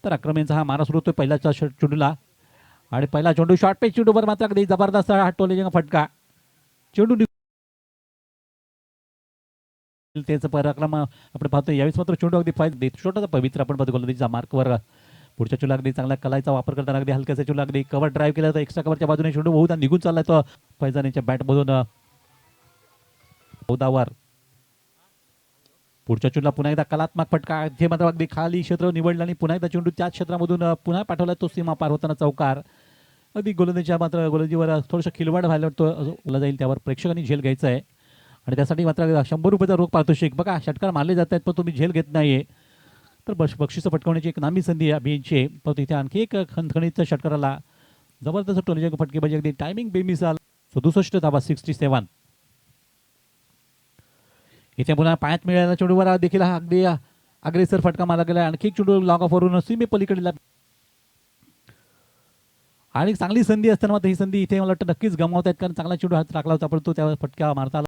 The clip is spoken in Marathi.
तर आक्रमणचा हा मारा सुरू होतोय पहिल्याच्या चेंडूला आणि पहिला चेंडू शॉर्ट पेच चेंडूवर मात्र अगदी जबरदस्त हा टोलेजिंग फटका चेंडू त्याचं पराक्रम आपण पाहतो. यावेळेस मात्र चेंडू अगदी फायदा छोटासा पवित्र आपण पाहतो गोलंदाजीचा मार्कवर पुढच्या चेंडूला अगदी चांगला कलाईचा वापर करताना अगदी हलक्याचा चेंडू अगदी कव्हर ड्राईव्ह केला तर एक्स्ट्रा कव्हरच्या बाजूने चेंडू बहुधा निघून चाललाय तो फैजानीच्या बॅटमधून बहुधावर पुढच्या चेंडूला पुन्हा एकदा कलात्मक फटका जे मात्र अगदी खाली क्षेत्र निवडलं आणि पुन्हा एकदा चेंडू त्याच क्षेत्रामधून पुन्हा पाठवला तो सीमा पार होताना चौकार अगदी गोलंदाजीच्या मात्र गोलंदाजीवर थोडंसं खिलवाड व्हायला तो जाईल त्यावर प्रेक्षकांनी झेल घ्यायचा आहे आणि त्यासाठी मात्र 100 रुपयाचा रोख पारितोषिक बघा षटकार मारले जात आहेत पण तुम्ही झेल घेत नाहीये तर बक्षीस पटकावण्याची एक नामी संधी आहे अभियानची पण तिथे आणखी एक खणखणीत षटकाराला जबरदस्त टोलेजिंग फटकेबाजी अगदी टायमिंग बेमिसाल 67 धावा 67 इथे पुन्हा पायात मिळालेला चेंडूवर देखील हा अगदी अग्रेसर फटका मारला गेला आणखी एक चेंडू लॉंग ऑफ वरून सीमे पलीकडे आणि चांगली संधी असताना ही संधी इथे मला वाटतं नक्कीच गमावत आहेत कारण चांगला चेंडू हात राखला होता पण तो त्यावर फटका मारता